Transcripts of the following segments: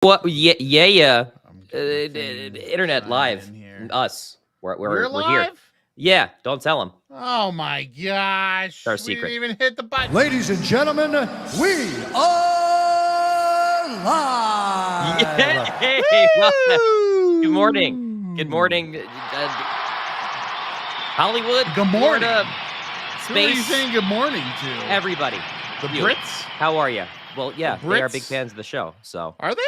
What? Yeah, yeah. I'm getting things Internet signed live. in here. Us. We're live? here. Yeah. Don't tell them. Oh my gosh! It's our We secret. didn't even hit the button. Ladies and gentlemen, we are live. Hey, good morning. Good morning, Hollywood. Good morning. Florida, Who are you space. saying good morning to? Everybody. The You. Brits? How are you? Well, yeah, The they are Brits? big fans of the show. So Are they?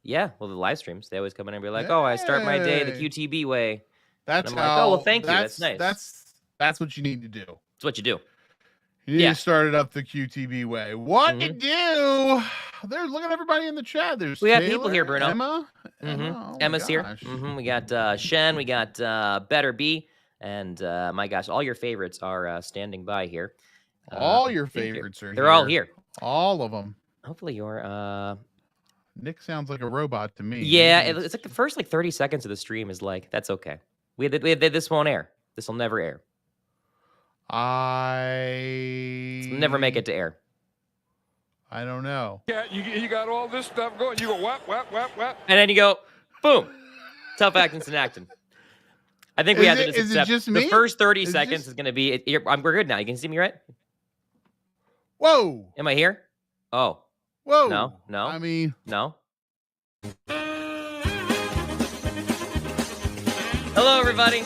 yeah, well, the live streams, they always come in and be like, "Oh, I start my day the Yay. QTB way." That's I'm how. like, oh, well, thank you. That's nice. That's what you need to do. It's what you do. You need Yeah. to start it up the QTB way. What to Mhm. do? There's look at everybody in the chat. There's We have Taylor, people here, Bruno. Emma. Mhm. Oh my Emma's here. gosh. We got Shen. We got Better B, and my gosh, all your favorites are standing by here. All I your think you're- favorites are They're all here. All of them. Hopefully you're. Nick sounds like a robot to me. Yeah, Maybe it's like the first 30 seconds of the stream is like that's okay. This won't air. This will never air. I It'll never make it to air. I don't know. Yeah, you got all this stuff going. You go what? And then you go, boom, tough acting and acting. I think we have to just Is it accept just the me? first 30 Is it seconds just- is going to be. We're good now. You can see me, right? Whoa. Am I here? Oh, Whoa. No. I mean, no. Hello, everybody.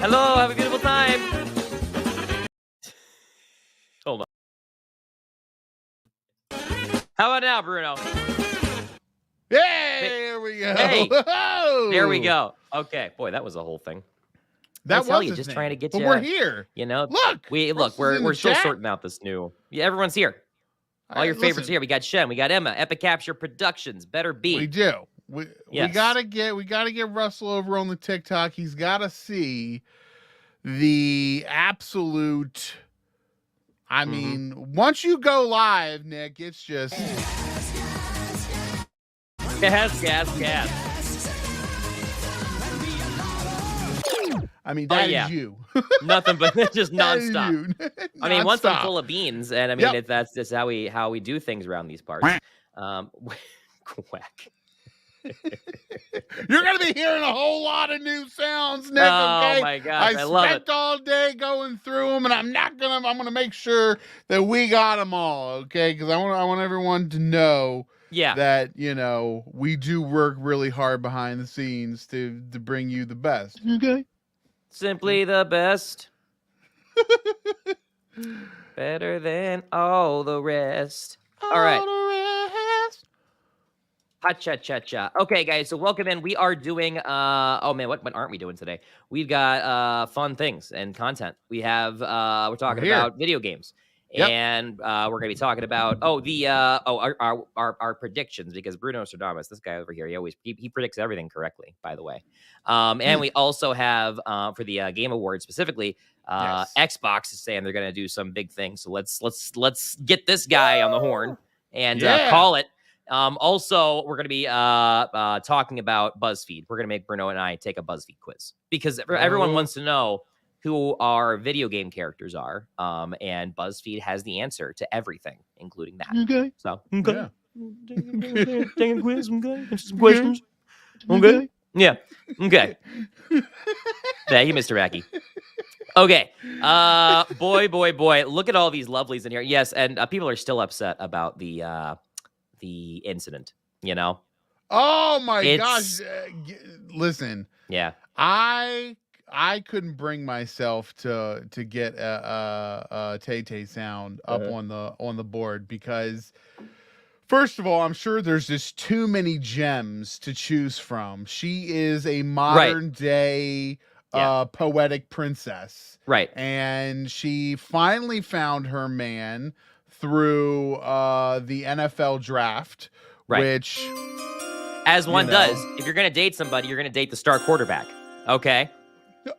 Hello, have a beautiful time. Hold on. How about now, Bruno? there we go. Hey. Whoa. There we go. Okay, boy, that was a whole thing. That tell was you, his just name. trying to get But you- we're here. You know, Look. we're Russ is in the we're still chat. sorting out this new. Yeah, everyone's here. All your Listen, favorites are here. We got Shen, we got Emma, Epic Capture Productions, Better We B. do. We Yes. gotta get Russell over on the TikTok. He's gotta see the absolute. I mean, once you go live, Nick, it's just Gas. I mean, that is yeah. you. Nothing but just That is nonstop. you. I mean, once I'm Nonstop. full of beans, and I mean Yep. that's just how we do things around these parts. Quack. You're gonna be hearing a whole lot of new sounds, Nick. Oh okay? my gosh, I love spent it. all day going through them, and I'm gonna make sure that we got them all, okay? Because I want everyone to know Yeah. that we do work really hard behind the scenes to bring you the best. Okay. Simply the best. Better than all the rest. All right. Ha cha cha cha. Okay, guys. So welcome in. We are doing. Oh man, what aren't we doing today? We've got fun things and content. We have. We're talking here. about video games, Yep. and we're gonna be talking about our predictions because Bruno Stradamus, this guy over here, he predicts everything correctly. By the way, and we also have for the Game Awards specifically. Yes. Xbox is saying they're gonna do some big thing. So let's get this guy on the horn and Yeah. call it. Also, we're going to be talking about BuzzFeed. We're going to make Bruno and I take a BuzzFeed quiz because everyone Oh. wants to know who our video game characters are. And BuzzFeed has the answer to everything, including that. Okay. So, Yeah. taking a quiz. Okay. Some questions. Okay. Yeah. Okay. Thank you, Mr. Mackey. Okay. Boy. Look at all these lovelies in here. Yes. And people are still upset about the incident, Oh my It's- gosh! Listen, Yeah. I couldn't bring myself to get a Tay sound up on the board because first of all, I'm sure there's just too many gems to choose from. She is a modern day poetic princess, Right. and she finally found her man through the NFL draft, Right. which As one know. does. If you're going to date somebody, you're going to date the star quarterback. Okay.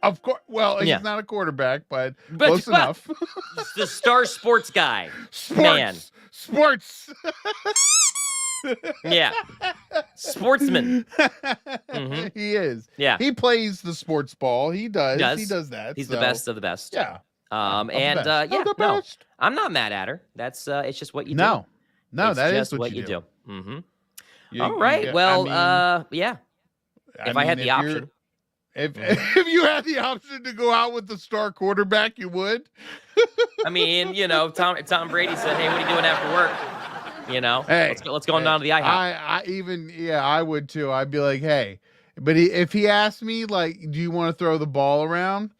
of course, well, Yeah. he's not a quarterback, but But- close but- enough. The star sports guy. Sports. Yeah. Sportsman. Mhm. He is. Yeah. He plays the sports ball. He does. Does. He does that. He's so, the best of the best. Yeah. And Of the best. yeah, Of the no, best. I'm not mad at her. That's it's just what you do. No, It's that is just what you do. Mm-hmm. You- All you right. got- Well, I if I had mean, the option. if you had the option to go out with the star quarterback, you would. I mean, Tom Brady said, "Hey, what are you doing after work?" Hey, let's go on down to the IHOP. I would too. I'd be like, hey, but if he asked me, like, do you want to throw the ball around?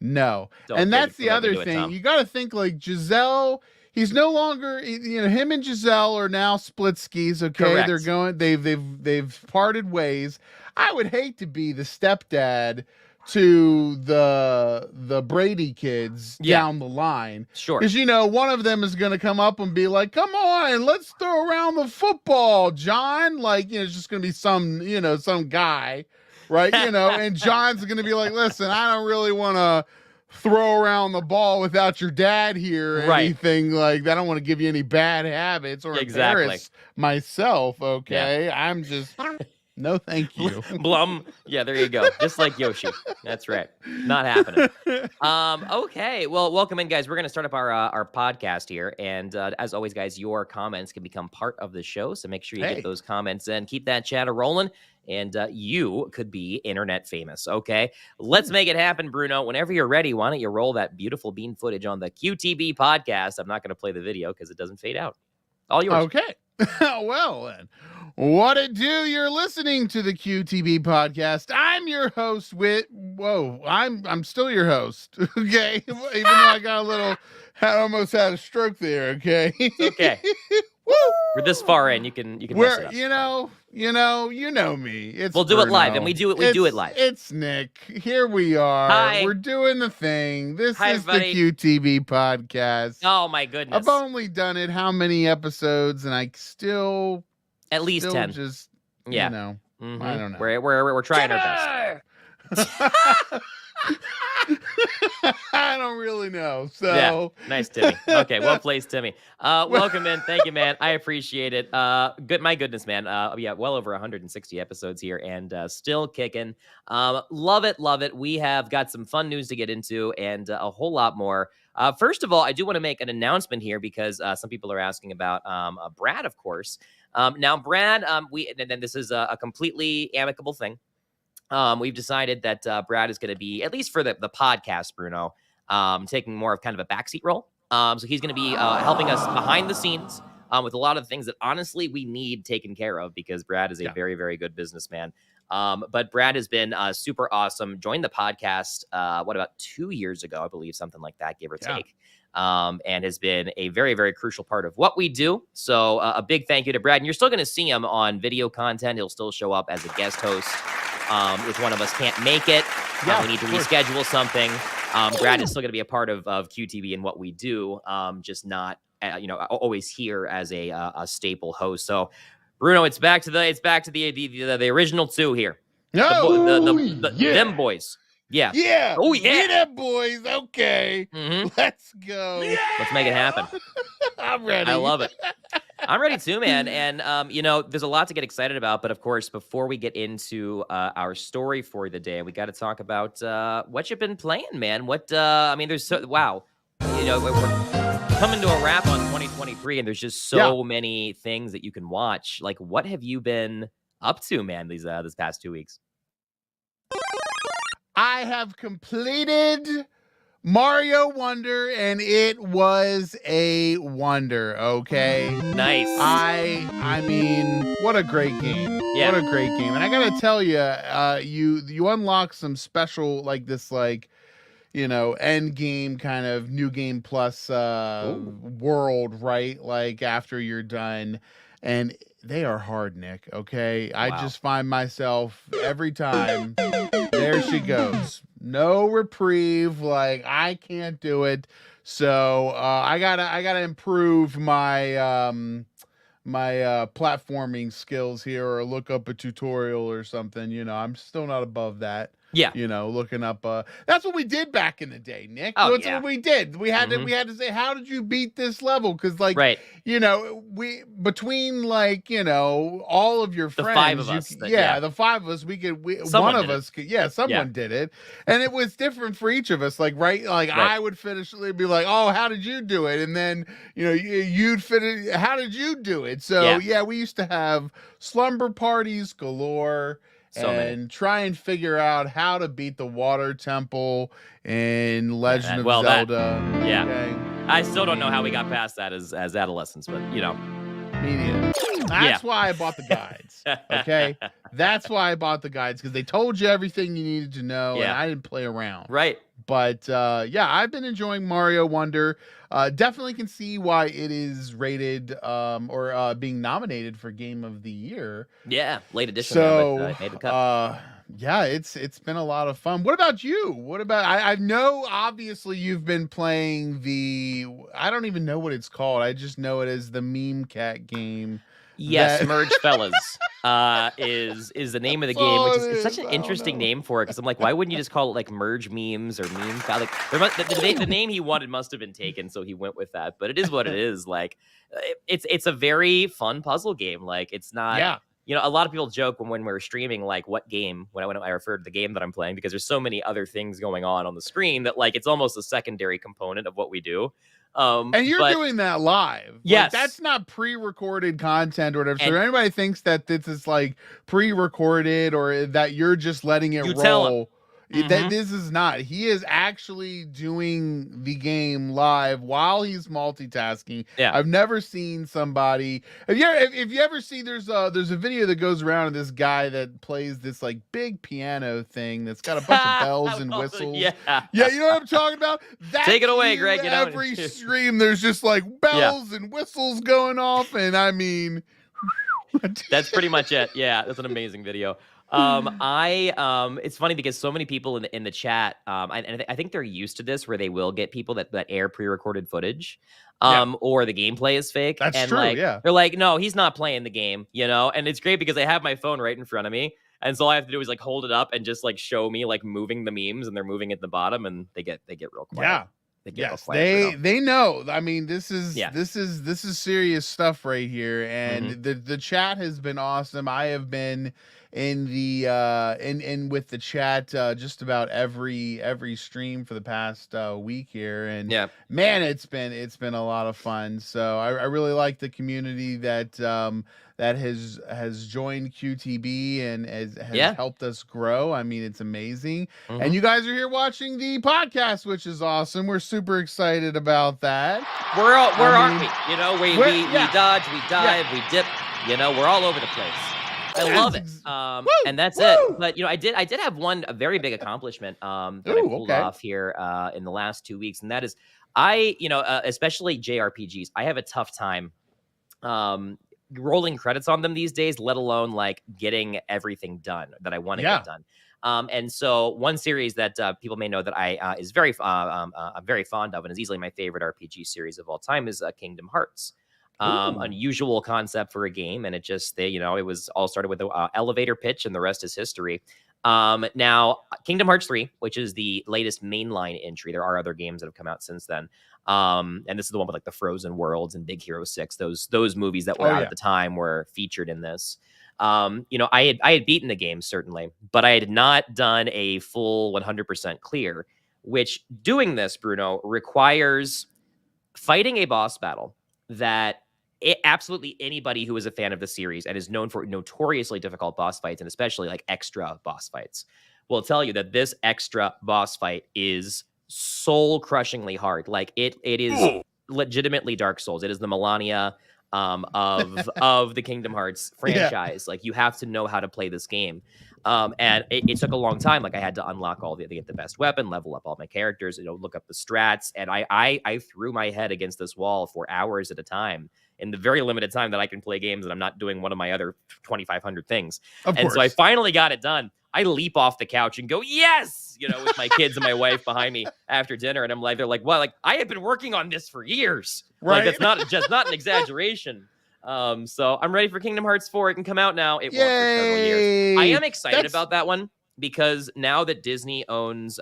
No. Don't And make that's it the feel like other I do it, thing. Tom. You got to think like Giselle. He's no longer, him and Giselle are now split skis. Okay, Correct. they're going. They've parted ways. I would hate to be the stepdad to the Brady kids down the line. Sure. Because one of them is going to come up and be like, "Come on, let's throw around the football, John." Like, it's just going to be some guy, right? And John's going to be like, "Listen, I don't really want to throw around the ball without your dad here or Right. anything like that. I don't want to give you any bad habits or embarrass myself." Okay, I'm just no, thank you. Blum. Yeah, there you go. Just like Yoshi. That's right. Not happening. Okay. Well, welcome in, guys. We're going to start up our podcast here. And as always, guys, your comments can become part of the show. So make sure you get those comments in. Keep that chatter rolling. And you could be internet famous. Okay. Let's make it happen, Bruno. Whenever you're ready, why don't you roll that beautiful bean footage on the QTB podcast? I'm not going to play the video because it doesn't fade out. All yours. Okay. Well, then. What it do? You're listening to the QTB podcast. I'm your host I'm still your host. Okay. Even though I almost had a stroke there. Okay. Okay. Woo! We're this far in. You can mess it up. You know me. It's We'll do it live, Bruno. and we do it live. It's Nick. Here we are. Hi. We're doing the thing. This is buddy. the QTB podcast. Oh my goodness. I've only done it how many episodes, and I still at least 10. Just yeah. Mm-hmm. I don't know. We're trying our best. I don't really know. So yeah, nice, Timmy. Okay, well placed, Timmy. Welcome in. Thank you, man. I appreciate it. My goodness, man. Well over 160 episodes here and still kicking. Love it. We have got some fun news to get into and a whole lot more. First of all, I do want to make an announcement here because some people are asking about Brad, of course. Now, Brad, and this is a completely amicable thing. We've decided that Brad is going to be, at least for the podcast, Bruno, taking more of kind of a backseat role. So he's going to be helping us behind the scenes with a lot of the things that honestly we need taken care of because Brad is a very, very good businessman. But Brad has been super awesome. Joined the podcast, about 2 years ago, I believe, something like that, give or take. And has been a very, very crucial part of what we do. So a big thank you to Brad. And you're still going to see him on video content. He'll still show up as a guest host. If one of us can't make it, we need to reschedule something. Brad is still going to be a part of QTV and what we do, just not always here as a staple host. So, Bruno, it's back to the original two here. Them boys. Yeah. Yeah. Oh yeah. We them boys. Okay. Mm-hmm. Let's go. Yeah! Let's make it happen. I'm ready. I love it. I'm ready too, man. And, there's a lot to get excited about. But of course, before we get into our story for the day, we got to talk about what you've been playing, man. There's wow. We're coming to a wrap on 2023, and there's just so many things that you can watch. Like, what have you been up to, man, this past 2 weeks? I have completed Mario Wonder, and it was a wonder. Okay, nice. I mean, what a great game! Yeah. What a great game! And I gotta tell you, you unlock some special end game kind of new game plus world, right? Like after you're done, and they are hard, Nick. Okay, wow. I just find myself every time. There she goes. No reprieve. Like I can't do it. So I gotta improve my my platforming skills here, or look up a tutorial or something. I'm still not above that. Yeah. Looking up. That's what we did back in the day, Nick. Oh, That's yeah. what we did. We had Mhm. to say, how did you beat this level? Because like, Right. we between like all of your The friends, five of us that- the five of us, Someone one of did it. us could, someone did it, and it was different for each of us. Like right, like Right. I would finish it, be like, oh, how did you do it? And then you'd finish, how did you do it? So we used to have slumber parties galore. So and many. try and figure out how to beat the water temple in Legend of that- Zelda. yeah. Okay? I still don't know how we got past that as adolescents, but Me neither. That's why I bought the guides. Okay, that's why I bought the guides, because they told you everything you needed to know, and I didn't play around. Right. But I've been enjoying Mario Wonder. Definitely can see why it is rated or being nominated for Game of the Year. Yeah, late edition. So, made the cut. it's been a lot of fun. What about you? What about I know obviously you've been playing I don't even know what it's called. I just know it as the Meme Cat game. Yes, Merge Fellas is the name of the game, which is such an interesting name for it, because I'm like, why wouldn't you just call it like Merge Memes or Meme? Like, the name he wanted must have been taken, so he went with that. But it is what it is. Like, it's a very fun puzzle game. Like, it's not. Yeah. A lot of people joke when we're streaming, like, what game, when I refer to the game that I'm playing, because there's so many other things going on the screen that, like, it's almost a secondary component of what we do. And you're doing that live. Yes. Like, that's not pre-recorded content or whatever. So if anybody thinks that this is like pre-recorded or that you're just letting it roll. Tell him. This is not. He is actually doing the game live while he's multitasking. Yeah. I've never seen somebody. If you ever see, there's a video that goes around of this guy that plays this like big piano thing that's got a bunch of bells and whistles. Yeah, you know what I'm talking about? That's Take it away, Greg. Every stream, there's just like bells and whistles going off, and I mean, that's pretty much it. Yeah, that's an amazing video. It's funny because so many people in the chat, I think they're used to this, where they will get people that air pre-recorded footage, or the gameplay is fake. That's true. Like, yeah, they're like, no, he's not playing the game, and it's great because I have my phone right in front of me, and so all I have to do is like hold it up and just like show me like moving the memes, and they're moving at the bottom, and they get real quiet. Yeah. Yes, they know. I mean, this is serious stuff right here, and the chat has been awesome. I have been in the in with the chat just about every stream for the past week here, and man, it's been a lot of fun. So I really like the community that has joined QTB and has helped us grow. I mean, it's amazing. And you guys are here watching the podcast, which is awesome. We're super excited about that. Where aren't we? We dodge, we dive, we dip. We're all over the place. I love it. And that's it. But I did have a very big accomplishment that I pulled off here in the last 2 weeks, and that is especially JRPGs. I have a tough time rolling credits on them these days, let alone like getting everything done that I want to get done. And so one series that people may know that I is very I'm very fond of and is easily my favorite RPG series of all time is Kingdom Hearts. Unusual concept for a game, and it just it was all started with an elevator pitch, and the rest is history. Now Kingdom Hearts 3, which is the latest mainline entry. There are other games that have come out since then. And this is the one with like the Frozen Worlds and Big Hero 6. Those movies that were out at the time were featured in this. I had beaten the game certainly, but I had not done a full 100% clear, which doing this, Bruno, requires fighting a boss battle that absolutely anybody who is a fan of the series and is known for notoriously difficult boss fights, and especially like extra boss fights, will tell you that this extra boss fight is soul-crushingly hard. Like it is legitimately Dark Souls. It is the Melania of the Kingdom Hearts franchise. Like you have to know how to play this game. And it took a long time. Like I had to unlock all get the best weapon, level up all my characters, look up the strats. And I threw my head against this wall for hours at a time in the very limited time that I can play games, and I'm not doing one of my other 2,500 things. Of course. So I finally got it done. I leap off the couch and go, yes, with my kids and my wife behind me after dinner. And I'm like, they're like, well, like I have been working on this for years. Right. Like that's not an exaggeration. So I'm ready for Kingdom Hearts 4. It can come out now. It won't for several years. I am excited about that one. because now that Disney owns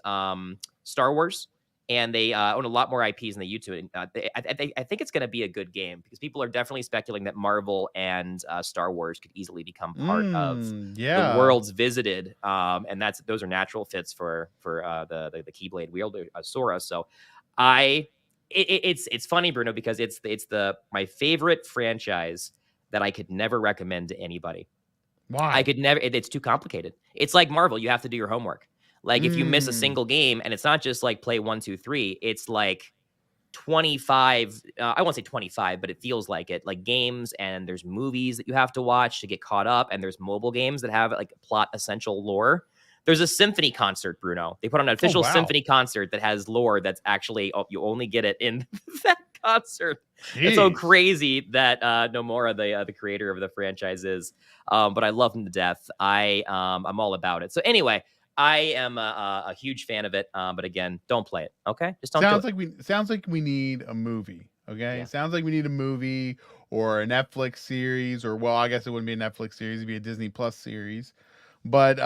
Star Wars and they own a lot more IPs than they used to, I think it's going to be a good game because people are definitely speculating that Marvel and Star Wars could easily become part of the worlds visited, and those are natural fits for the Keyblade wielder Sora. So it's funny, Bruno, because it's my favorite franchise that I could never recommend to anybody. Why? I could never. It's too complicated. It's like Marvel. You have to do your homework. Like if you miss a single game, and it's not just like play 1, 2, 3. It's like 25. I won't say 25, but it feels like it. Like games, and there's movies that you have to watch to get caught up, and there's mobile games that have like plot essential lore. There's a symphony concert, Bruno. They put on an official symphony concert that has lore that's actually you only get it in that concert. Jeez. It's so crazy that Nomura, the creator of the franchise, is. But I love him to death. I'm all about it. So anyway, I am a huge fan of it. But again, don't play it. Okay, just don't. Sounds like we need a movie. Okay, Yeah. Sounds like we need a movie or a Netflix series, or well, I guess it wouldn't be a Netflix series; it'd be a Disney Plus series. But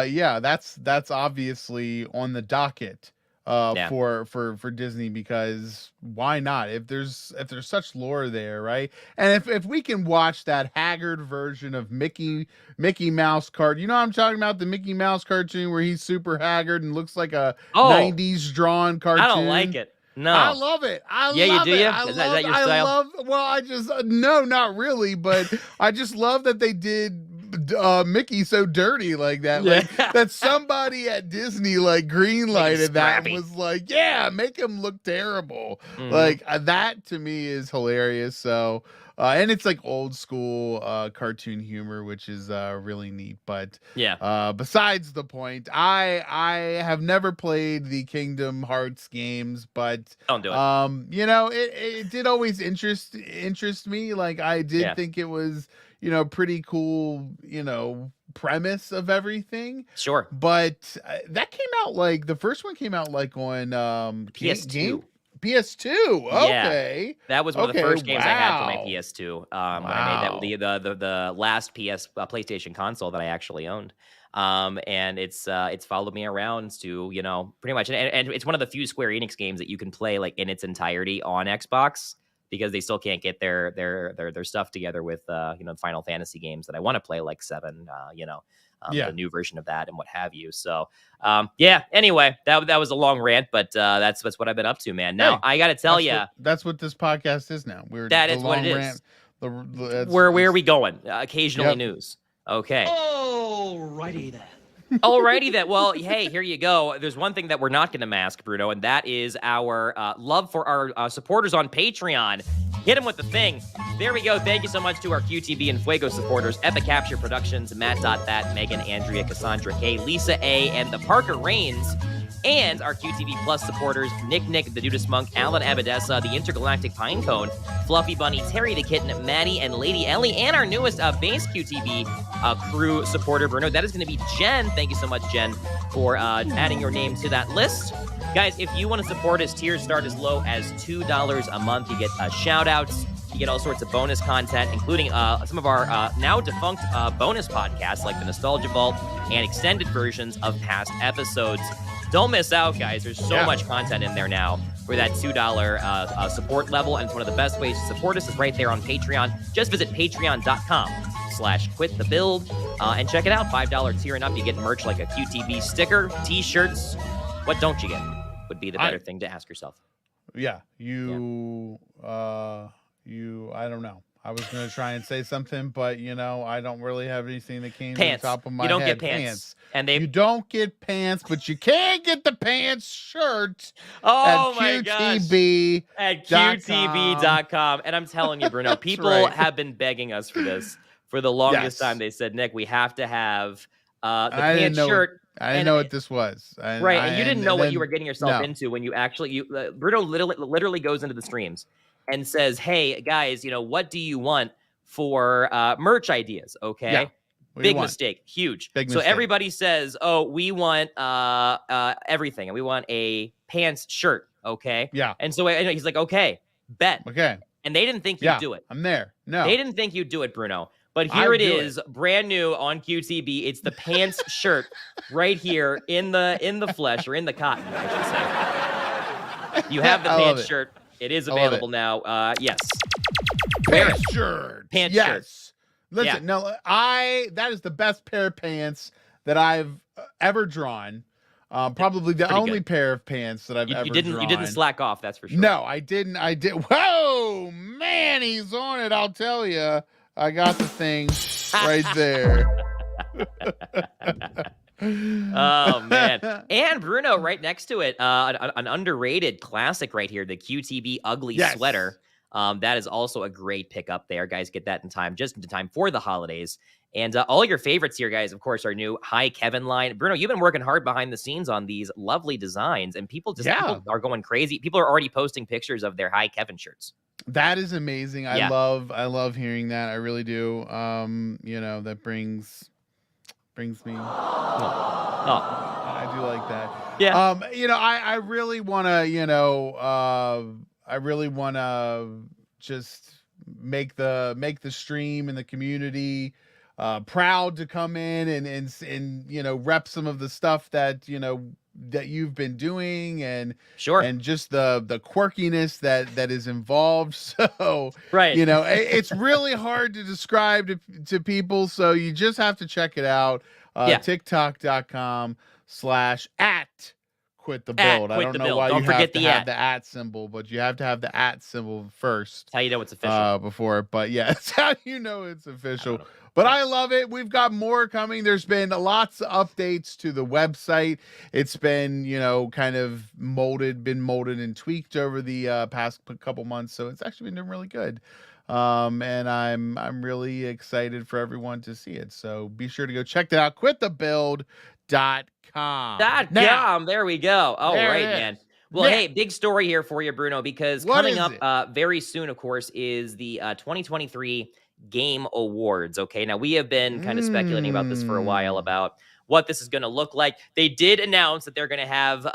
yeah, that's obviously on the docket for Disney, because why not? If there's such lore there, right? And if we can watch that haggard version of Mickey Mouse card, you know what I'm talking about, the Mickey Mouse cartoon where he's super haggard and looks like a 90s drawn cartoon. I don't like it. No, I love it. You do. Is that your style? No, not really, but I just love that they did Mickey so dirty like that. Like that somebody at Disney like green-lighted that and was like, yeah, make him look terrible. Mm-hmm. Like that to me is hilarious. So and it's like old school cartoon humor, which is really neat. But besides the point, I have never played the Kingdom Hearts games, but don't do it. You know, it did always interest me. Like I did think it was, you know, pretty cool, you know, premise of everything. Sure. But that came out like the first one came out like on PS2. PS2. Okay. Yeah, that was one of the first games I had for my PS2. I made that the last PlayStation console that I actually owned. And it's followed me around to, you know, pretty much, and it's one of the few Square Enix games that you can play like in its entirety on Xbox, because they still can't get their stuff together with you know, Final Fantasy games that I want to play, like 7, you know, the new version of that and what have you. So anyway, that was a long rant, but that's what I've been up to, man. Now I got to tell you, that's what this podcast is now. That is what it is. Where are we going? Occasionally news. Okay. Alrighty then. Alrighty then. Well, hey, here you go. There's one thing that we're not going to mask, Bruno, and that is our love for our supporters on Patreon. Hit them with the thing. There we go. Thank you so much to our QTB and Fuego supporters, Epic Capture Productions, Matt.That, Megan, Andrea, Cassandra K, Lisa A, and the Parker Rains. And our QTV Plus supporters, Nick, the Dudas Monk, Alan Abadessa, the Intergalactic Pinecone, Fluffy Bunny, Terry the Kitten, Maddie, and Lady Ellie, and our newest base QTV crew supporter, Bruno. That is going to be Jen. Thank you so much, Jen, for adding your name to that list. Guys, if you want to support us, tiers start as low as $2 a month. You get shout-outs. You get all sorts of bonus content, including some of our now defunct bonus podcasts, like the Nostalgia Vault and extended versions of past episodes. Don't miss out, guys. There's so much content in there now for that $2 support level. And it's one of the best ways to support us is right there on Patreon. Just visit patreon.com/quitthebuild and check it out. $5 tier and up. You get merch like a QTB sticker, t-shirts. What don't you get would be the better thing to ask yourself. Yeah. I don't know. I was going to try and say something, but, you know, I don't really have anything that came to the top of my head. You don't get pants. You don't get pants, but you can get the pants shirt at QTB. At QTB.com. And I'm telling you, Bruno, people have been begging us for this for the longest time. They said, Nick, we have to have the pants shirt. I didn't know what this was. And you didn't know what you were getting yourself into when you actually, Bruno literally goes into the streams and says, hey, guys, you know, what do you want for merch ideas? Okay. Yeah. Big mistake. Huge. Big so mistake. Everybody says, oh, we want everything. And we want a pants shirt. Okay. Yeah. And so he's like, okay, bet. Okay. And they didn't think you'd do it. I'm there. No. They didn't think you'd do it, Bruno. But here I'd it do is, brand new on QTB. It's the pants shirt right here in the flesh, or in the cotton, I should say. You have the I love pants it. shirt. It is I love available now. Yes. Wear Pants it. shirt. Pants shirt. Yes. Listen, no, that is the best pair of pants that I've ever drawn. Probably the pretty only good. pair of pants that I've ever drawn. You didn't slack off, that's for sure. No, I didn't. Whoa, man, he's on it. I'll tell you. I got the thing right there. Oh man. And Bruno, right next to it, an underrated classic right here, the QTB ugly sweater. That is also a great pickup there. Guys, get that in time, just in time for the holidays. And all your favorites here, guys, of course, our new Hi Kevin line. Bruno, you've been working hard behind the scenes on these lovely designs, and people people are going crazy. People are already posting pictures of their Hi Kevin shirts. That is amazing. I love hearing that. I really do. That brings me. I do like that. Yeah. I really want to, just make the stream and the community proud to come in and rep some of the stuff that that you've been doing, and and just the quirkiness that is involved. So it's really hard to describe to people, so you just have to check it out. TikTok.com/@QuitTheBuild. I don't know why you have to have the @ symbol, but you have to have the @ symbol first. That's how you know it's official. Before, but yeah, that's how you know it's official. But I love it. We've got more coming. There's been lots of updates to the website. It's been, kind of molded and tweaked over the past couple months. So it's actually been doing really good. And I'm really excited for everyone to see it. So be sure to go check that out. QuitTheBuild.com. There we go. All right, man. Well, hey, big story here for you, Bruno, because coming up very soon, of course, is the 2023 Game Awards. Okay, now we have been kind of speculating about this for a while, about what this is going to look like. They did announce that they're going to have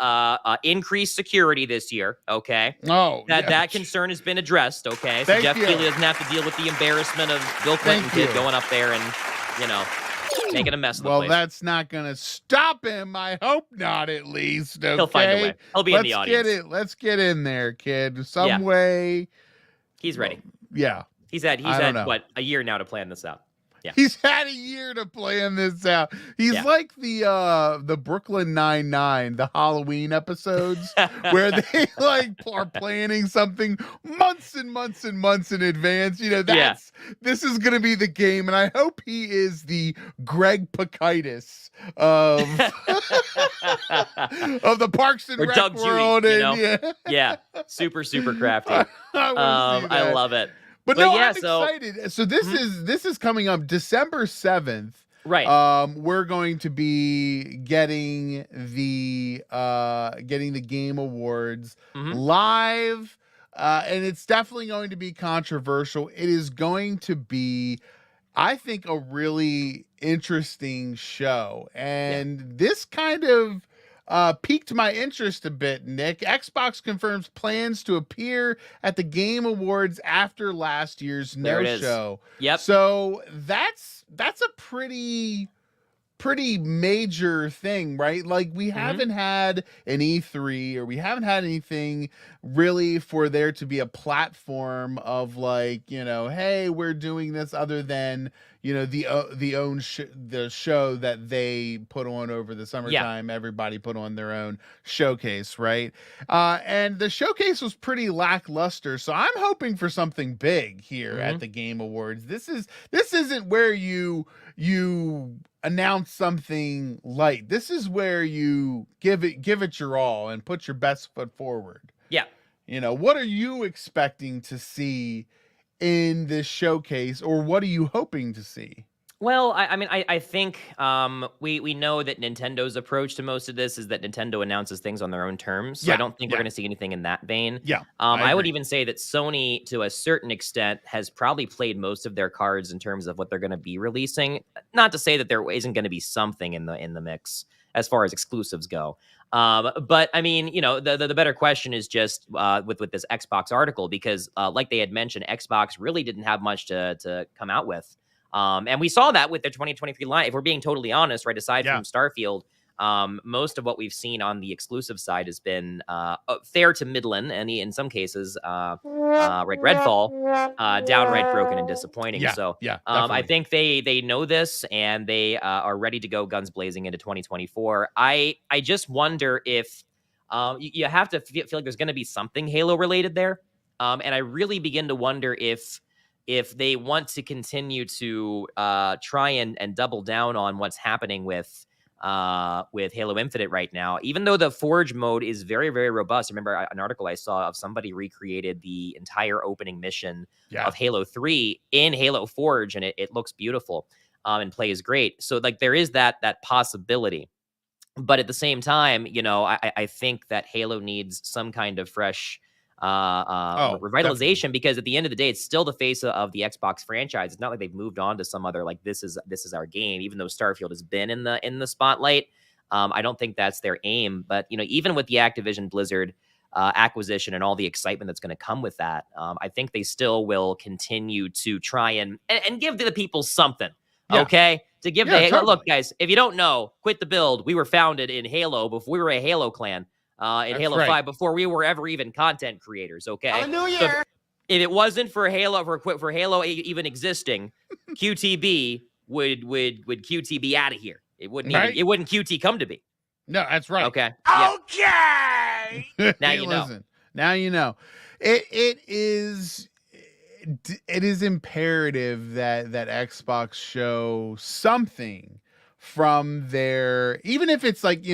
increased security this year. Okay, that concern has been addressed. Okay, so Jeff Keighley doesn't have to deal with the embarrassment of Bill Clinton kid going up there and making a mess of the place. Well, that's not going to stop him. I hope not, at least. Okay? He'll find a way. He'll be in the audience. Let's get in there, kid. Some way. He's ready. Yeah. He's had what, a year now to plan this out. Yeah. He's had a year to plan this out. He's like the Brooklyn Nine-Nine, the Halloween episodes where they are planning something months and months and months in advance. This is going to be the game, and I hope he is the Greg Pakaitis of of the Parks and Rec Doug world. Dewey, super crafty. I love it. But no, I'm excited. So this is coming up December 7th. Right. We're going to be getting the Game Awards live. And it's definitely going to be controversial. It is going to be, I think, a really interesting show. And this kind of piqued my interest a bit, Nick. Xbox confirms plans to appear at the Game Awards after last year's no-show. Yep. So that's a pretty major thing, right? Like, we haven't had an E3, or we haven't had anything really for there to be a platform of hey, we're doing this, other than the show that they put on over the summertime. Everybody put on their own showcase, right? And the showcase was pretty lackluster, so I'm hoping for something big here at the Game Awards. This isn't where you announce something light. This is where you give it your all and put your best foot forward. Yeah. What are you expecting to see in this showcase, or what are you hoping to see? Well, I think we know that Nintendo's approach to most of this is that Nintendo announces things on their own terms. So I don't think we're going to see anything in that vein. Yeah. I would even say that Sony, to a certain extent, has probably played most of their cards in terms of what they're going to be releasing. Not to say that there isn't going to be something in the mix as far as exclusives go. But I mean, the better question is just with this Xbox article, because like they had mentioned, Xbox really didn't have much to come out with And we saw that with the 2023 line. If we're being totally honest, right, aside Yeah. from Starfield, most of what we've seen on the exclusive side has been fair to Midland, and in some cases, like Redfall, downright broken and disappointing. Yeah, so yeah, I definitely. think they know this, and they are ready to go guns blazing into 2024. I just wonder if you have to feel like there's going to be something Halo related there, and I really begin to wonder if they want to continue to try and double down on what's happening with Halo Infinite right now, even though the Forge mode is very, very robust. I remember an article I saw of somebody recreated the entire opening mission Yeah. of Halo 3 in Halo Forge, and it looks beautiful and plays great. So like there is that possibility. But at the same time, I think that Halo needs some kind of fresh revitalization, definitely. because at the end of the day, it's still the face of the Xbox franchise. It's not like they've moved on to some other, like, this is our game, even though Starfield has been in the spotlight. I don't think that's their aim. But even with the Activision Blizzard acquisition and all the excitement that's going to come with that, I think they still will continue to try and give the people something. Yeah. Okay, to give Yeah, the totally. look, guys. If you don't know, Quit the Build. We were founded in Halo before we were a Halo clan. In That's Halo right. 5 before we were ever even content creators. Okay, Happy New So Year! if it wasn't for Halo for Halo even existing, QTB would QTB out of here. It wouldn't Right? even it wouldn't QT come to be. No, that's right. Okay, yeah. Okay! Now Hey, you know. listen. Now you know. It is imperative that Xbox show something from their, even if it's like,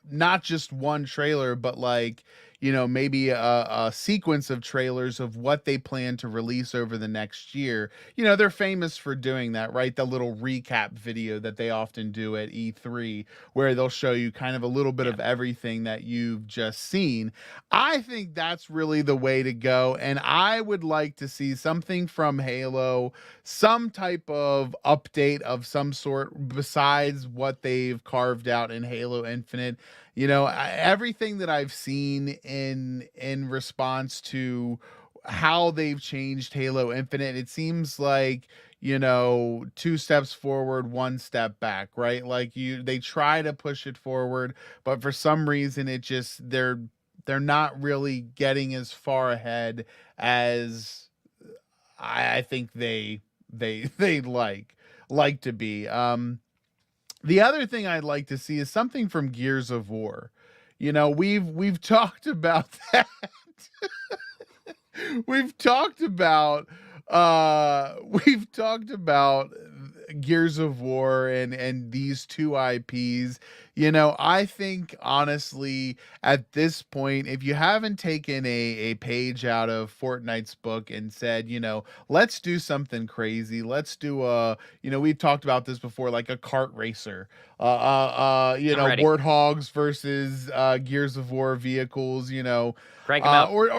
not just one trailer, but like, maybe a sequence of trailers of what they plan to release over the next year. They're famous for doing that, right? The little recap video that they often do at E3, where they'll show you kind of a little bit of everything that you've just seen. I think that's really the way to go. And I would like to see something from Halo, some type of update of some sort besides what they've carved out in Halo Infinite. Everything that I've seen in response to how they've changed Halo Infinite, it seems like, 2 steps forward, 1 step back, right? Like they try to push it forward, but for some reason it just, they're not really getting as far ahead as I think they like to be. The other thing I'd like to see is something from Gears of War. We've talked about that. we've talked about Gears of War and these 2 IPs. I think honestly at this point, if you haven't taken a page out of Fortnite's book and said, let's do something crazy, let's do we've talked about this before, like a kart racer, I'm ready. Warthogs versus Gears of War vehicles, Crank 'em out. or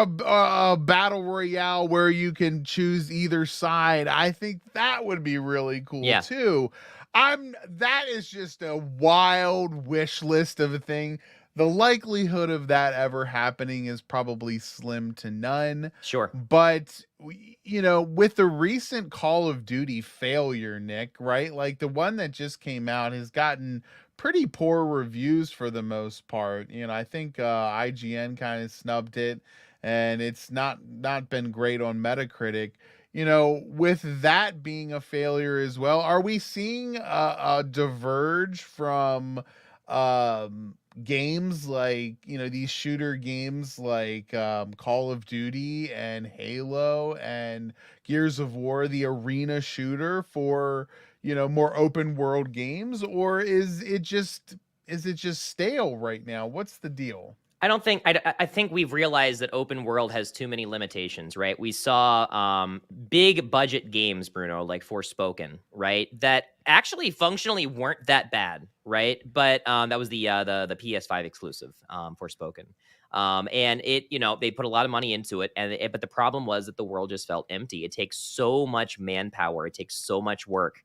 a battle royale where you can choose either side. I think that would be really cool too. That is just a wild wish list of a thing. The likelihood of that ever happening is probably slim to none. Sure. But with the recent Call of Duty failure, Nick, right? Like the one that just came out has gotten pretty poor reviews for the most part. I think IGN kind of snubbed it, and it's not been great on Metacritic. With that being a failure as well, are we seeing a diverge from games like, these shooter games like Call of Duty and Halo and Gears of War, the arena shooter, for more open world games? Or is it just stale right now? What's the deal? I think we've realized that open world has too many limitations, right? We saw big budget games, Bruno, like Forspoken, right? That actually functionally weren't that bad, right? But that was the PS5 exclusive, Forspoken. And it, they put a lot of money into it, but the problem was that the world just felt empty. It takes so much manpower, it takes so much work.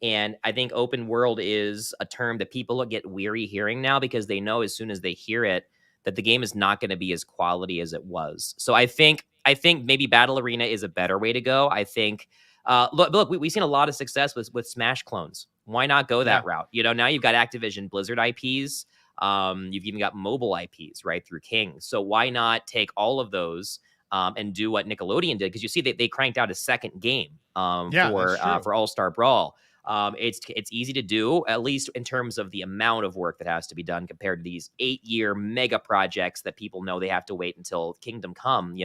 And I think open world is a term that people get weary hearing now, because they know as soon as they hear it that the game is not going to be as quality as it was. So I think maybe Battle Arena is a better way to go. I think Look, we've seen a lot of success with Smash clones. Why not go that route? Now you've got Activision Blizzard IPs. You've even got mobile IPs, right, through King. So why not take all of those and do what Nickelodeon did? Because you see they cranked out a second game for All-Star Brawl. It's easy to do, at least in terms of the amount of work that has to be done compared to these 8-year mega projects that people know they have to wait until Kingdom Come,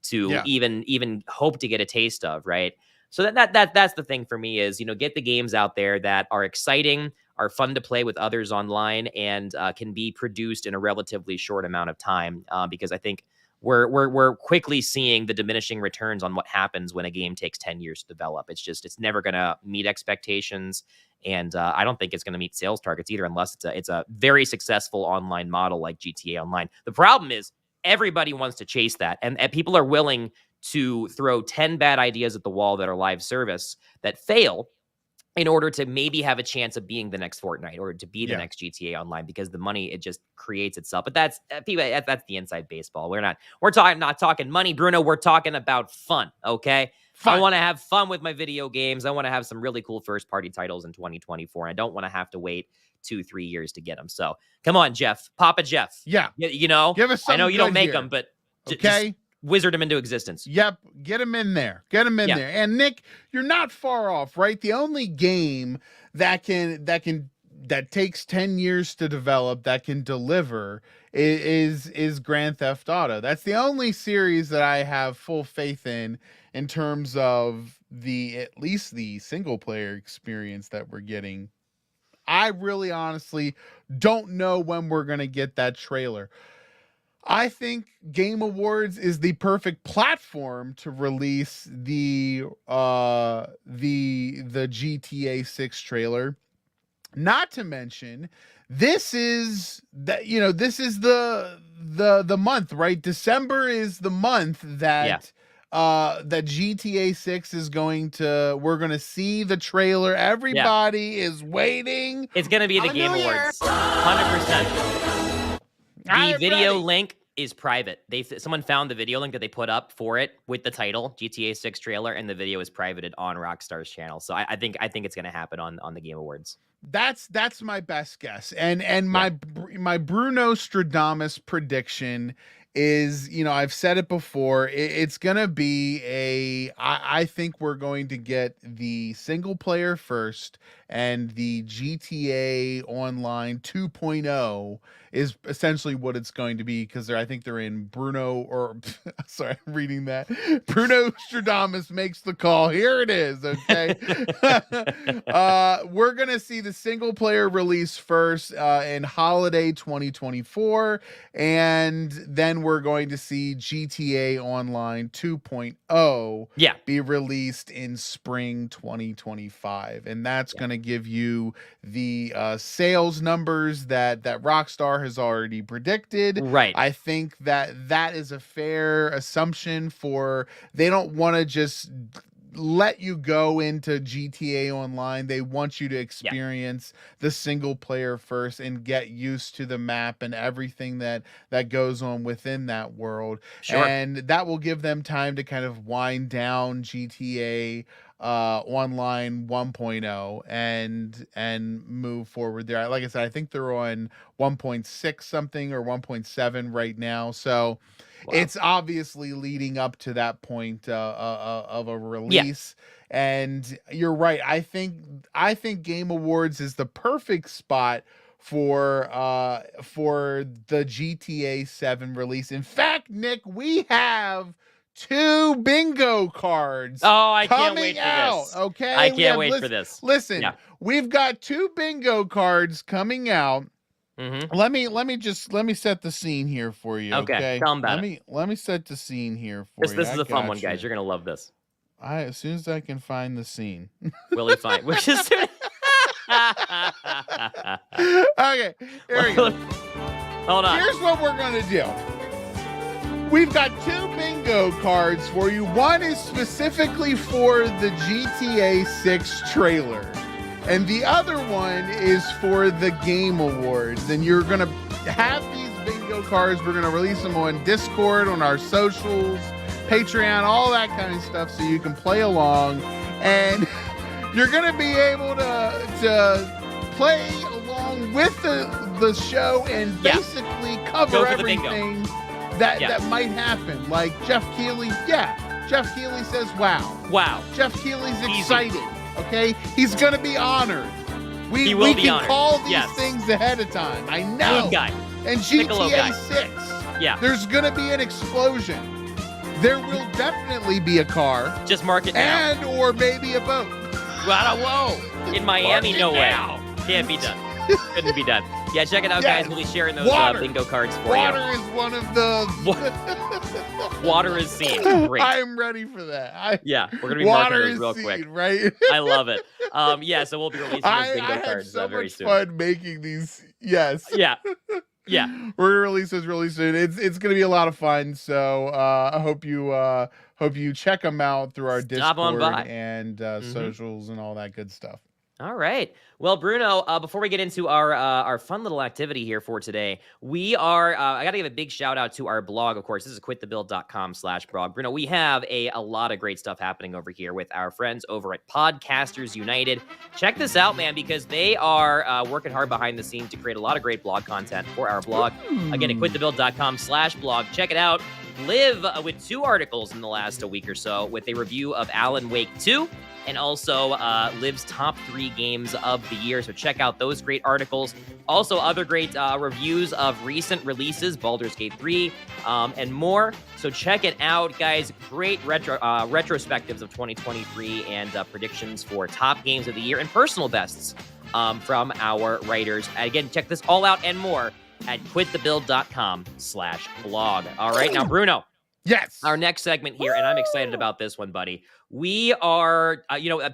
to even hope to get a taste of, right? So that's the thing for me is, get the games out there that are exciting, are fun to play with others online, and can be produced in a relatively short amount of time. Because I think we're quickly seeing the diminishing returns on what happens when a game takes 10 years to develop. It's never going to meet expectations. And I don't think it's going to meet sales targets either, unless it's a very successful online model like GTA Online. The problem is everybody wants to chase that. And people are willing to throw 10 bad ideas at the wall that are live service that fail in order to maybe have a chance of being the next Fortnite or to be the next GTA Online, because the money, it just creates itself. But that's the inside baseball. We're not talking money, Bruno. We're talking about fun. Okay. I want to have fun with my video games. I want to have some really cool first party titles in 2024. I don't want to have to wait 2-3 years to get them. So come on, Jeff, Papa Jeff. Yeah. Give us I know you don't make them, but okay. Wizard them into existence. Yep. Get them in there. There. And Nick, you're not far off, right? The only game that takes 10 years to develop, that can deliver is Grand Theft Auto. That's the only series that I have full faith in terms of at least the single player experience that we're getting. I really honestly don't know when we're going to get that trailer. I think Game Awards is the perfect platform to release the GTA 6 trailer. Not to mention, this is the month, right? December is the month that that GTA 6 is we're going to see the trailer. Everybody is waiting. It's going to be the Game Awards. 100%. The video link is private. Someone found the video link that they put up for it with the title GTA 6 trailer, and the video is privated on Rockstar's channel. So I think it's going to happen on the Game Awards. That's my best guess. And my Bruno Stradamus prediction is, I've said it before, it's going to be I think we're going to get the single player first, and the GTA Online 2.0 is essentially what it's going to be, because I think they're in Bruno Stradamus makes the call. Here it is. Okay. We're going to see the single player release first in holiday 2024. And then we're going to see GTA Online 2.0 be released in spring 2025. And that's going to give you the sales numbers that Rockstar has already predicted. Right. I think that is a fair assumption. They don't want to just let you go into GTA Online. They want you to experience the single player first and get used to the map and everything that goes on within that world. Sure. And that will give them time to kind of wind down GTA Online 1.0 and move forward there. Like I said, I think they're on 1.6 something or 1.7 right now. So it's obviously leading up to that point of a release. And you're right. I think Game Awards is the perfect spot for the GTA 7 release. In fact, Nick, we have 2 bingo cards. Oh, I can't wait for this. Okay, I can't wait for this. Listen, we've got 2 bingo cards coming out. Mm-hmm. Let me set the scene here for you. Okay, tell them about it. Let me set the scene here for you. This is a fun one, guys. You're gonna love this. As soon as I can find the scene. Will he find? Which is. Okay, here we go. Hold on. Here's what we're gonna do. We've got 2 bingo cards for you. One is specifically for the GTA 6 trailer, and the other one is for the Game Awards. And you're going to have these bingo cards. We're going to release them on Discord, on our socials, Patreon, all that kind of stuff, so you can play along. and you're gonna be able to play along with the show and basically cover everything that might happen. Like Jeff Keighley, Jeff Keighley says, "Wow." Jeff Keighley's excited. Okay, he's gonna be honored. We can call these things ahead of time. I know. Good guy. And GTA 6. There's gonna be an explosion. There will definitely be a car. Just mark it now. And or maybe a boat. Whoa. In Miami, no way. Can't be done. Couldn't be done. Yeah, check it out, guys. We'll be sharing those bingo cards for Water you. is one of the... Water is seen. Great. I'm ready for that. We're going to be marking those real quick. Right? I love it. So we'll be releasing those bingo cards very soon. I had so much fun making these. Yes. Yeah. We're going to release those really soon. It's going to be a lot of fun. So I hope you check them out through our Discord and socials and all that good stuff. All right. Well, Bruno, before we get into our fun little activity here for today, we are, I got to give a big shout out to our blog. Of course, this is quitthebuild.com/blog. Bruno, we have a lot of great stuff happening over here with our friends over at Podcasters United. Check this out, man, because they are working hard behind the scenes to create a lot of great blog content for our blog. Again, at quitthebuild.com/blog. Check it out. Liv with 2 articles in the last week or so with a review of Alan Wake 2 and also Liv's top 3 games of the year. So check out those great articles. Also, other great reviews of recent releases, Baldur's Gate 3 and more. So check it out, guys. Great retrospectives of 2023 and predictions for top games of the year and personal bests from our writers. Again, check this all out and more at quitthebuild.com/blog. All right, now, Bruno. Yes. Our next segment here, and I'm excited about this one, buddy. We are,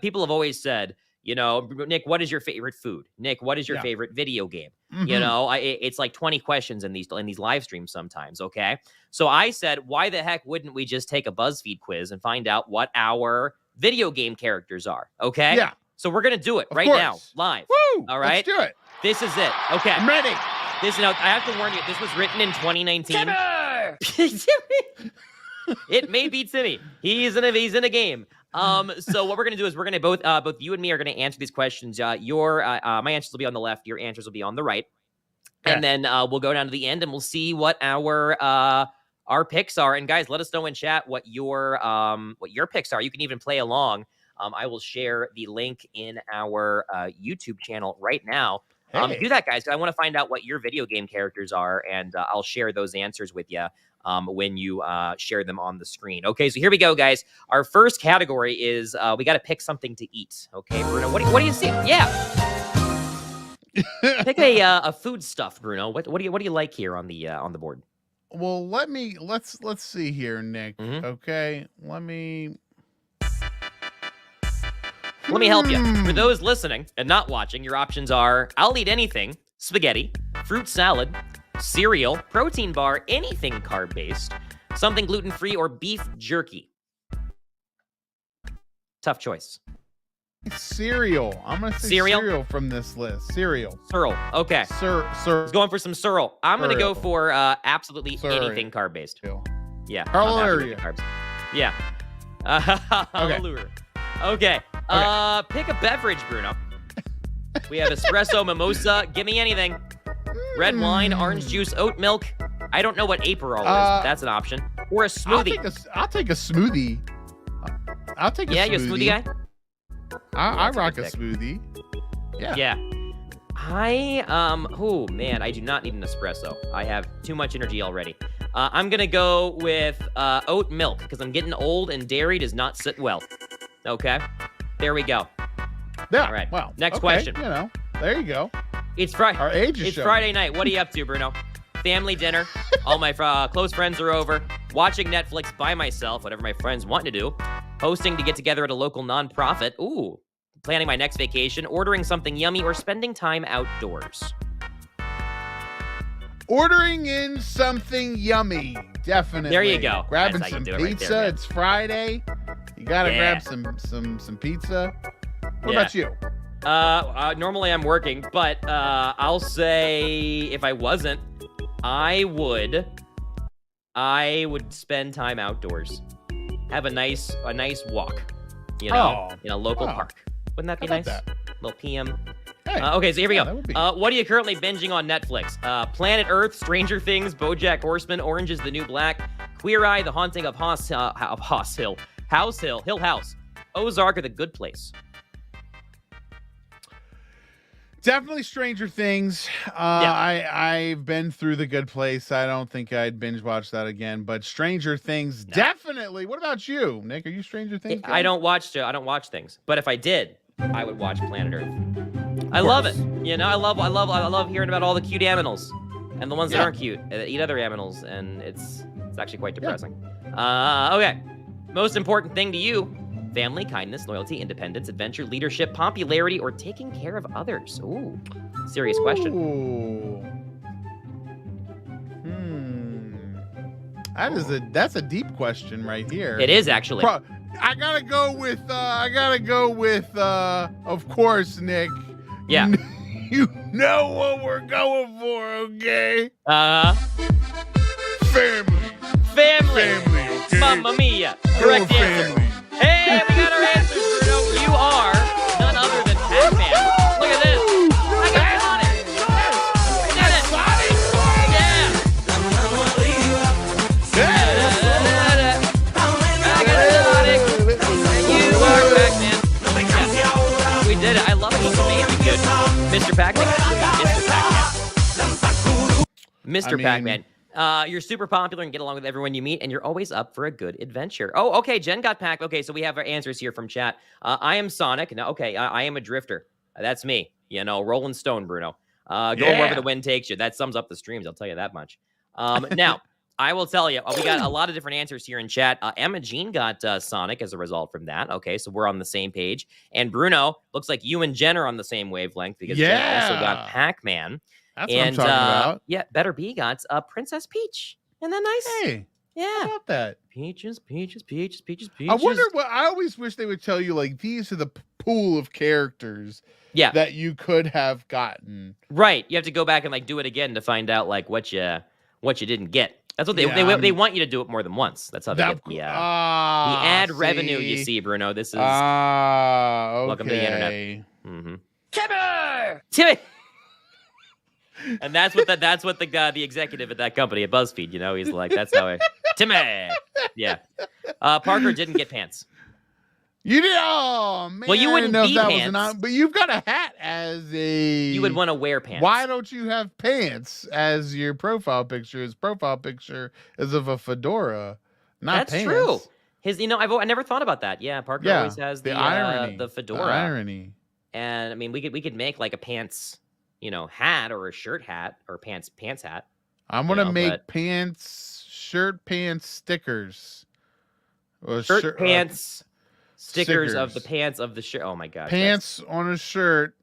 people have always said, Nick, what is your favorite food? Nick, what is your favorite video game? It's like 20 questions in these live streams sometimes, okay? So I said, why the heck wouldn't we just take a BuzzFeed quiz and find out what our video game characters are, okay? Yeah. So we're going to do it now, live. Woo! All right? Let's do it. This is it. Okay. I'm ready. I have to warn you, this was written in 2019. It may be Timmy. He's in a game. So what we're gonna do is we're gonna both you and me are gonna answer these questions. My answers will be on the left. Your answers will be on the right. And then we'll go down to the end and we'll see what our picks are. And guys, let us know in chat what your picks are. You can even play along. I will share the link in our YouTube channel right now. Do that, guys. I want to find out what your video game characters are, and I'll share those answers with you when you share them on the screen. Okay, so here we go, guys. Our first category is we got to pick something to eat. Okay, Bruno, what do you see? Yeah, pick a food stuff, Bruno. What do you like here on the board? Well, let's see here, Nick. Okay, let me help you. For those listening and not watching, your options are I'll eat anything, spaghetti, fruit salad, cereal, protein bar, anything carb-based, something gluten-free, or beef jerky. Tough choice. Cereal. I'm going to say cereal from this list. Cereal. Okay. He's going for some cereal. I'm going to go for absolutely anything carb-based. Yeah. Hallelujah. Carbs. Yeah. Hallelujah. Okay. Pick a beverage, Bruno. We have espresso, mimosa. Give me anything. Red wine, orange juice, oat milk. I don't know what Aperol is, but that's an option. Or a smoothie. I'll take a smoothie. I'll take a smoothie. Yeah, you a smoothie guy? I rock a smoothie. Yeah. I do not need an espresso. I have too much energy already. I'm going to go with oat milk because I'm getting old and dairy does not sit well. Okay. There we go. Yeah. All right. Well, next question. There you go. It's Friday. Our age is It's showing. Friday night. What are you up to, Bruno? Family dinner. All my close friends are over. Watching Netflix by myself, whatever my friends want to do. Hosting to get together at a local nonprofit. Ooh. Planning my next vacation. Ordering something yummy or spending time outdoors. Ordering in something yummy. Definitely. There you go. Grabbing That's how some you do it right pizza. there, It's Friday. You gotta grab some pizza. What about you? Normally I'm working, but I'll say if I wasn't, I would spend time outdoors. Have a nice walk. you know, Oh. in a local Oh. park. Wouldn't that be How nice? about that? Little PM. Hey, Okay, so here we yeah, go. that would be- What are you currently binging on Netflix? Planet Earth, Stranger Things, BoJack Horseman, Orange is the New Black, Queer Eye, The Haunting of House Hill, Hill House, Ozark, or The Good Place? Definitely Stranger Things. I've been through The Good Place. I don't think I'd binge watch that again. But Stranger Things, definitely. What about you, Nick? Are you Stranger Things? I don't watch things, but if I did, I would watch Planet Earth. I love it. You know, I love hearing about all the cute animals and the ones that aren't cute that eat other animals, and it's actually quite depressing. Okay, most important thing to you: family, kindness, loyalty, independence, adventure, leadership, popularity, or taking care of others. Ooh, serious question. Ooh. That's a deep question right here. It is actually. I gotta go with of course, Nick. Yeah. You know what we're going for, okay? Family. Okay? Mamma mia. Correct Your answer. family. Hey, we got our answers, Bruno. You are none other than Pac-Man. Look at this. I got Sonic. We did it. I got Sonic. And you are Pac-Man. Yeah. We did it. I love it. He's amazing, dude. Mr. Pac-Man. Mr. Pac-Man. You're super popular and get along with everyone you meet, and you're always up for a good adventure. Oh, okay, Jen got Pac. Okay, so we have our answers here from chat. I am Sonic. No, okay, I am a drifter. That's me. You know, Rolling Stone, Bruno. Go wherever the wind takes you. That sums up the streams, I'll tell you that much. Now, I will tell you, we got a lot of different answers here in chat. Emma Jean got Sonic as a result from that. Okay, so we're on the same page. And Bruno, looks like you and Jen are on the same wavelength because Jen also got Pac-Man. That's what I'm talking about. Yeah, Better B got Princess Peach. Isn't that nice? Hey, Yeah. how about that? Peaches. I wonder what. I always wish they would tell you, like, these are the pool of characters that you could have gotten. Right. You have to go back and like do it again to find out like what you didn't get. That's what they want you to do it more than once. That's how they get the ad revenue. You see, Bruno. This is welcome to the internet. Mm-hmm. Timmy. And that's what the executive at that company at BuzzFeed, you know, he's like, that's how Timmy. Yeah. Parker didn't get pants. You did? Oh, man. Well, you wouldn't know be that pants. but you've got a hat as a... You would want to wear pants. Why don't you have pants as your profile picture? His profile picture is of a fedora, not That's pants. true. I never thought about that. Yeah, Parker always has the irony, the fedora. The irony. And I mean, we could make like a pants, hat or a shirt hat or pants hat. I'm gonna make shirt pants stickers. Or shirt pants stickers of the pants of the shirt. Oh my god. Pants on a shirt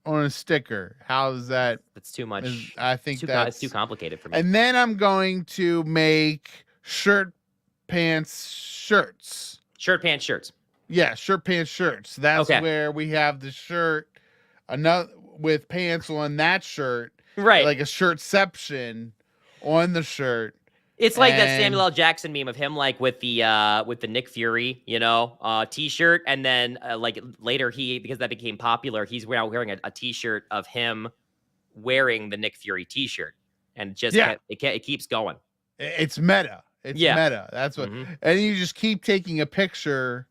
on a sticker. How is that? That's too much. I think it's too complicated for me. And then I'm going to make shirt pants shirts. Shirt pants shirts. Yeah, shirt pants shirts. That's where we have the shirt with pants on that shirt. Right. Like a shirtception on the shirt. It's like that Samuel L. Jackson meme of him like with the Nick Fury, t-shirt, and then like later because that became popular, he's now wearing a t-shirt of him wearing the Nick Fury t-shirt, and it keeps going. It's meta. It's meta. That's what. Mm-hmm. And you just keep taking a picture.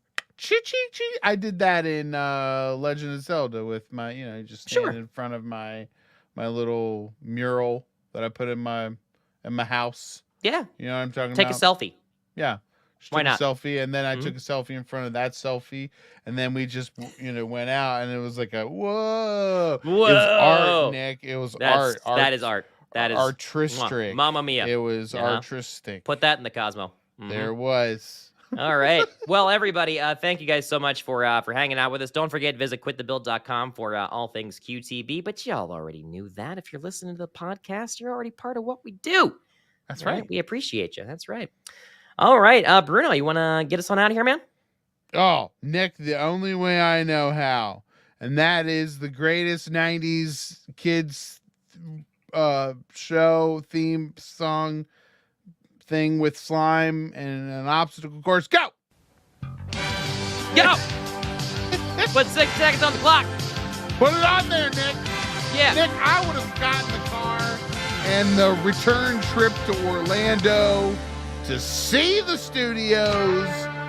I did that in Legend of Zelda with my, just stand in front of my little mural that I put in my house. Yeah. You know what I'm talking about? Take a selfie. Yeah. Why not? A selfie, and then I took a selfie in front of that selfie, and then we just, went out, and it was like a whoa. It was art, Nick. It was art. That is art. That is artistic. Mamma mia. It was artistic. Put that in the Cosmo. Mm-hmm. There was. All right. Well, everybody, thank you guys so much for hanging out with us. Don't forget, visit quitthebuild.com for all things QTB. But y'all already knew that. If you're listening to the podcast, you're already part of what we do. That's right. We appreciate you. That's right. All right. Bruno, you want to get us on out of here, man? Oh, Nick, the only way I know how. And that is the greatest 90s kids show theme song thing with slime and an obstacle course. Go! Go! Put 6 seconds on the clock. Put it on there, Nick. Yeah. Nick, I would have gotten the car and the return trip to Orlando to see the studios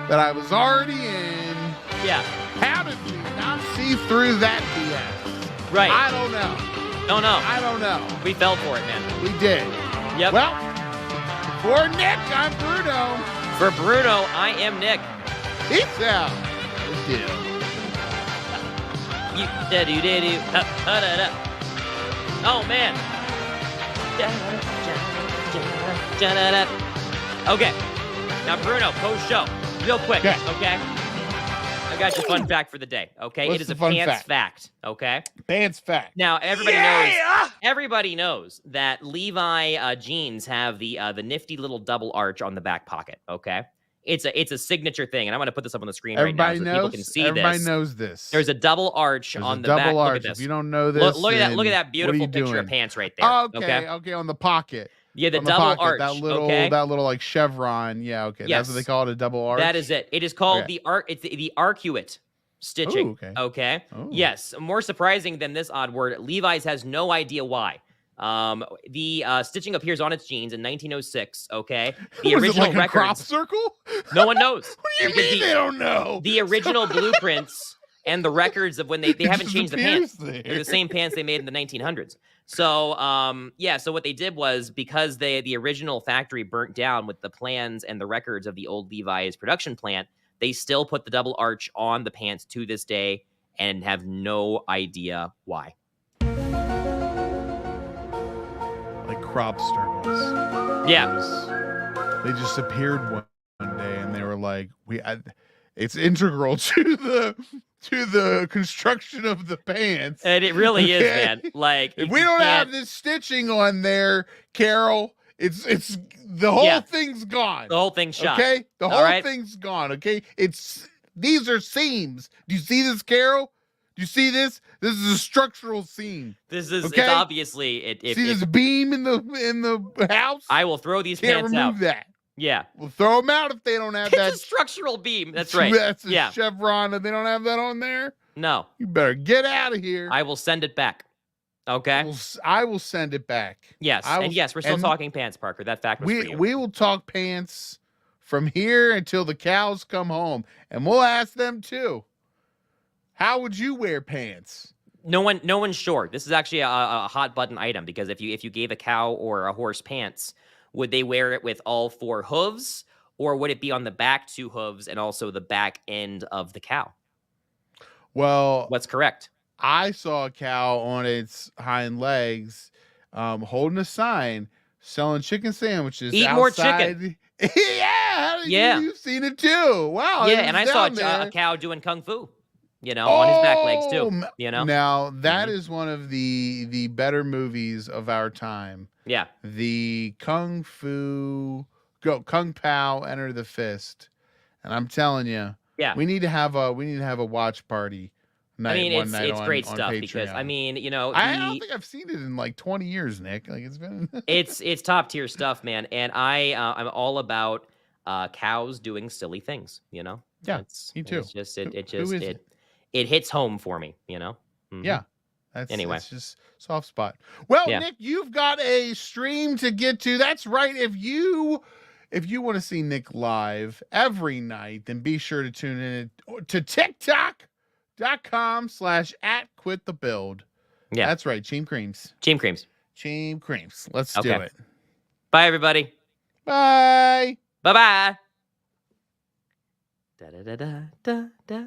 that I was already in. Yeah. How did we not see through that BS? Right. I don't know. Don't know. I don't know. We fell for it, man. We did. Yep. Well, for Nick, I'm Bruno. For Bruno, I am Nick. Peace out. Good deal. You da-do-da-do. Da-da-da. Oh, man. Okay. Now, Bruno, post-show. Real quick, okay? I got your fun fact for the day, okay? What's it is the a fun pants fact? fact, okay? Pants fact. Now, everybody knows that Levi jeans have the nifty little double arch on the back pocket, okay? It's a signature thing, and I'm going to put this up on the screen Everybody right now so knows. people can see Everybody this. knows this. There's a double arch There's on a the double back. arch. Look at this. If you don't know this, Look at that. Look at that what are beautiful you picture doing? of pants right there. Okay, on the pocket. Yeah, the On double pocket, arch. that little like chevron. Yeah, okay. Yes. That's what they call it, a double arch. That is it. It is called Okay. It's the arcuate stitching. Ooh, okay. Okay. Oh. Yes. More surprising than this odd word, Levi's has no idea why. The stitching appears on its jeans in 1906. Okay. The Was it original like a crop records. circle? No one knows. What do you Because mean they don't know? The original blueprints and the records of when they haven't changed the pants. They're the same pants they made in the 1900s. So, yeah, so what they did was because the original factory burnt down with the plans and the records of the old Levi's production plant, they still put the double arch on the pants to this day and have no idea why. Like crop circles. Yeah. They just appeared one day and they were like, it's integral to the construction of the pants. And it really is, Okay? man. Like, If you we don't have can't- this stitching on there, Carol, it's the whole thing's gone. the whole thing's shot. Okay? The All whole right? thing's gone, okay? These are seams. Do you see this, Carol? Do you see this? This is a structural seam. This is Okay? it's obviously See this beam in the house? I will throw these Can't pants remove out. that. Yeah. We'll throw them out if they don't have It's that. a structural beam. That's right. That's a Yeah. chevron, and they don't have that on there. No. You better get out of here. I will send it back. Okay. I will send it back. Yes. I will- And yes, we're still and talking pants, Parker. That fact was for you. We will talk pants from here until the cows come home, and we'll ask them too. How would you wear pants? No one's sure. This is actually a hot button item because if you gave a cow or a horse pants, would they wear it with all 4 hooves, or would it be on the back 2 hooves and also the back end of the cow? Well, What's correct? I saw a cow on its hind legs, holding a sign selling chicken sandwiches. Eat more chicken. Yeah, Yeah. You've seen it too. Wow. Yeah, it and was I saw down there. a cow doing kung fu, on his back legs too. You know? Now that Mhm. is one of the better movies of our time. Yeah. The Kung Pao Enter the Fist, and I'm telling you, Yeah. we need to have a watch party night. I mean, one night it's on, great on stuff because Patreon. I mean, I don't think I've seen it in like 20 years, Nick. Like it's been. it's top tier stuff, man. And I'm all about cows doing silly things. Yeah, It's, me too. It's just Who is it? it hits home for me. Mhm. Yeah. That's Anyway. it's just soft spot. Well, Yeah. Nick, you've got a stream to get to. That's right. If you want to see Nick live every night, then be sure to tune in to TikTok.com/@quitthebuild. Yeah. That's right. Cheam Creams. Cheam creams. Cheam Creams. Let's do Okay. it. Bye, everybody. Bye. Bye bye. Da da da da da da.